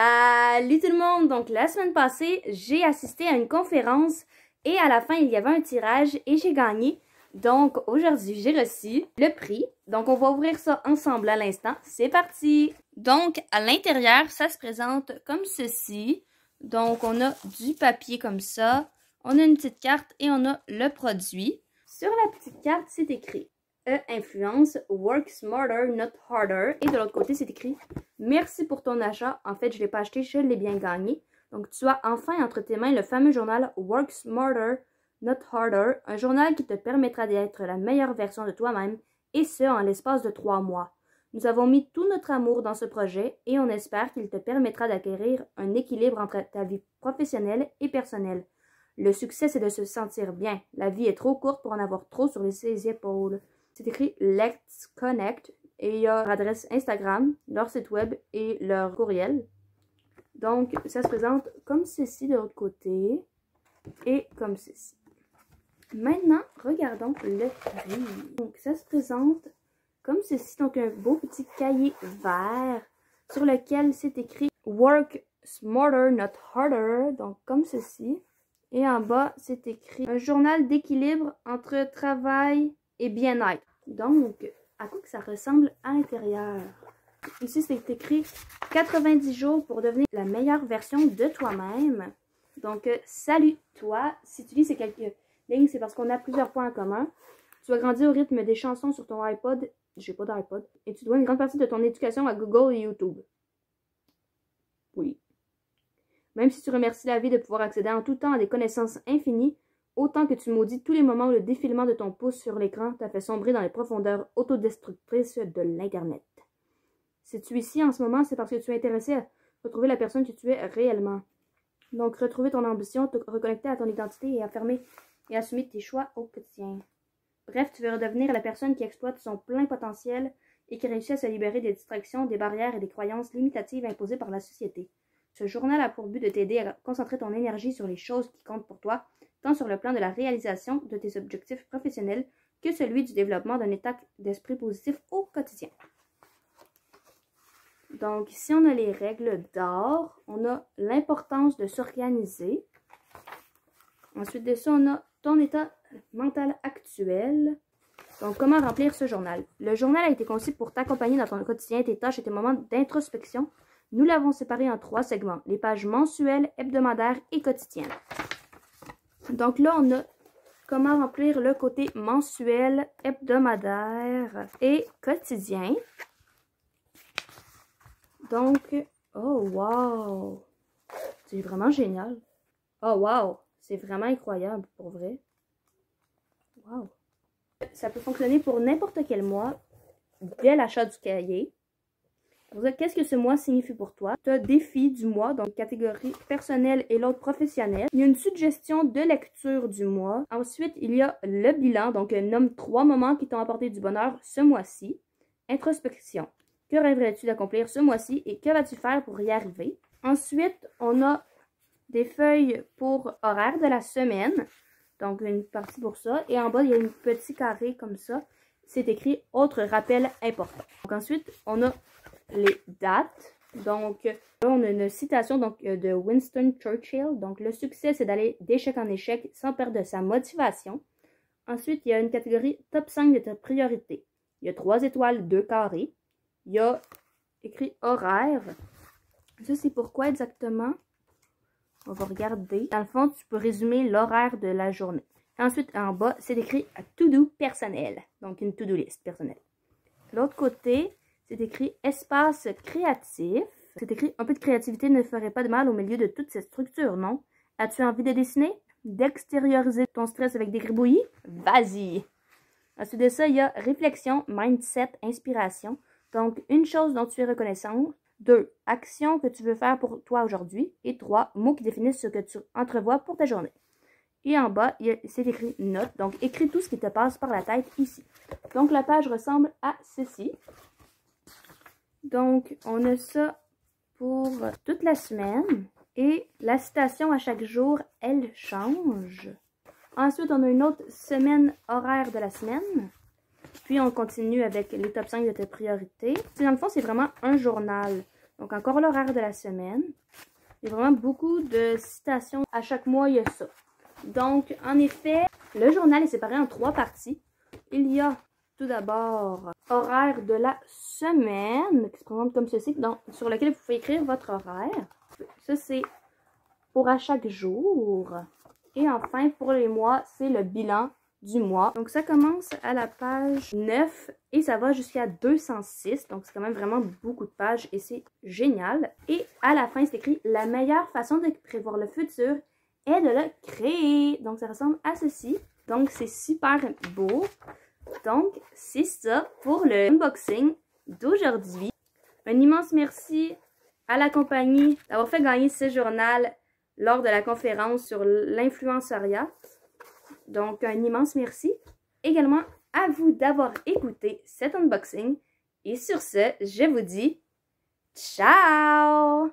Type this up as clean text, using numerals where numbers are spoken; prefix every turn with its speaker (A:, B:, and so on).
A: Salut tout le monde! Donc la semaine passée, j'ai assisté à une conférence et à la fin, il y avait un tirage et j'ai gagné. Donc aujourd'hui, j'ai reçu le prix. Donc on va ouvrir ça ensemble à l'instant. C'est parti! Donc à l'intérieur, ça se présente comme ceci. Donc on a du papier comme ça. On a une petite carte et on a le produit. Sur la petite carte, c'est écrit influence, work smarter, not harder. Et de l'autre côté, c'est écrit merci pour ton achat. En fait, je ne l'ai pas acheté, je l'ai bien gagné. Donc, tu as enfin entre tes mains le fameux journal Work Smarter, Not Harder. Un journal qui te permettra d'être la meilleure version de toi-même et ce, en l'espace de 3 mois. Nous avons mis tout notre amour dans ce projet et on espère qu'il te permettra d'acquérir un équilibre entre ta vie professionnelle et personnelle. Le succès, c'est de se sentir bien. La vie est trop courte pour en avoir trop sur ses épaules. C'est écrit Let's Connect et il y a leur adresse Instagram, leur site web et leur courriel. Donc, ça se présente comme ceci de l'autre côté et comme ceci. Maintenant, regardons le prix. Donc, ça se présente comme ceci. Donc, un beau petit cahier vert sur lequel c'est écrit Work Smarter, Not Harder. Donc, comme ceci. Et en bas, c'est écrit un journal d'équilibre entre travail et bien-être. Donc, à quoi que ça ressemble à l'intérieur? Ici, c'est écrit 90 jours pour devenir la meilleure version de toi-même. Donc, salut toi. Si tu lis ces quelques lignes, c'est parce qu'on a plusieurs points en commun. Tu vas grandir au rythme des chansons sur ton iPod. J'ai pas d'iPod. Et tu dois une grande partie de ton éducation à Google et YouTube. Oui. Même si tu remercies la vie de pouvoir accéder en tout temps à des connaissances infinies, autant que tu maudis tous les moments où le défilement de ton pouce sur l'écran t'a fait sombrer dans les profondeurs autodestructrices de l'Internet. Si tu es ici en ce moment, c'est parce que tu es intéressé à retrouver la personne que tu es réellement. Donc, retrouver ton ambition, te reconnecter à ton identité et affirmer et assumer tes choix au quotidien. Bref, tu veux redevenir la personne qui exploite son plein potentiel et qui réussit à se libérer des distractions, des barrières et des croyances limitatives imposées par la société. Ce journal a pour but de t'aider à concentrer ton énergie sur les choses qui comptent pour toi, tant sur le plan de la réalisation de tes objectifs professionnels que celui du développement d'un état d'esprit positif au quotidien. Donc, ici, on a les règles d'or. On a l'importance de s'organiser. Ensuite de ça, on a ton état mental actuel. Donc, comment remplir ce journal? Le journal a été conçu pour t'accompagner dans ton quotidien, tes tâches et tes moments d'introspection. Nous l'avons séparé en 3 segments, les pages mensuelles, hebdomadaires et quotidiennes. Donc là, on a comment remplir le côté mensuel, hebdomadaire et quotidien. Donc, oh wow! C'est vraiment génial. Oh wow! C'est vraiment incroyable, pour vrai. Wow! Ça peut fonctionner pour n'importe quel mois, dès l'achat du cahier. Qu'est-ce que ce mois signifie pour toi? Tu as défi du mois, donc catégorie personnelle et l'autre professionnelle. Il y a une suggestion de lecture du mois. Ensuite, il y a le bilan, donc nomme 3 moments qui t'ont apporté du bonheur ce mois-ci. Introspection. Que rêverais-tu d'accomplir ce mois-ci et que vas-tu faire pour y arriver? Ensuite, on a des feuilles pour horaire de la semaine. Donc, une partie pour ça. Et en bas, il y a un petit carré comme ça. C'est écrit « Autre rappel important ». Donc, ensuite, on a les dates. Donc, là, on a une citation de Winston Churchill. Donc, le succès, c'est d'aller d'échec en échec sans perdre sa motivation. Ensuite, il y a une catégorie top 5 de tes priorités. Il y a 3 étoiles, 2 carrés. Il y a écrit horaire. Ça, c'est pourquoi exactement? On va regarder. Dans le fond, tu peux résumer l'horaire de la journée. Ensuite, en bas, c'est écrit to-do personnel. Donc, une to-do list personnelle. De l'autre côté, c'est écrit espace créatif. C'est écrit un peu de créativité ne ferait pas de mal au milieu de toute cette structure, non? As-tu envie de dessiner? D'extérioriser ton stress avec des gribouillis? Vas-y! Ensuite de ça, il y a réflexion, mindset, inspiration. Donc, une chose dont tu es reconnaissant. 2. Action que tu veux faire pour toi aujourd'hui. Et 3. Mots qui définissent ce que tu entrevois pour ta journée. Et en bas, c'est écrit notes. Donc, écris tout ce qui te passe par la tête ici. Donc, la page ressemble à ceci. Donc, on a ça pour toute la semaine. Et la citation à chaque jour, elle change. Ensuite, on a une autre semaine horaire de la semaine. Puis, on continue avec les top 5 de tes priorités. Dans le fond, c'est vraiment un journal. Donc, encore l'horaire de la semaine. Il y a vraiment beaucoup de citations. À chaque mois, il y a ça. Donc, en effet, le journal est séparé en 3 parties. Il y a tout d'abord horaire de la semaine, qui se présente comme ceci, donc, sur lequel vous pouvez écrire votre horaire. Ça, c'est pour à chaque jour. Et enfin, pour les mois, c'est le bilan du mois. Donc, ça commence à la page 9 et ça va jusqu'à 206. Donc, c'est quand même vraiment beaucoup de pages et c'est génial. Et à la fin, c'est écrit « La meilleure façon de prévoir le futur est de le créer ». Donc, ça ressemble à ceci. Donc, c'est super beau. Donc, c'est ça pour le unboxing d'aujourd'hui. Un immense merci à la compagnie d'avoir fait gagner ce journal lors de la conférence sur l'influenceuria. Donc, un immense merci. Également à vous d'avoir écouté cet unboxing. Et sur ce, je vous dis ciao!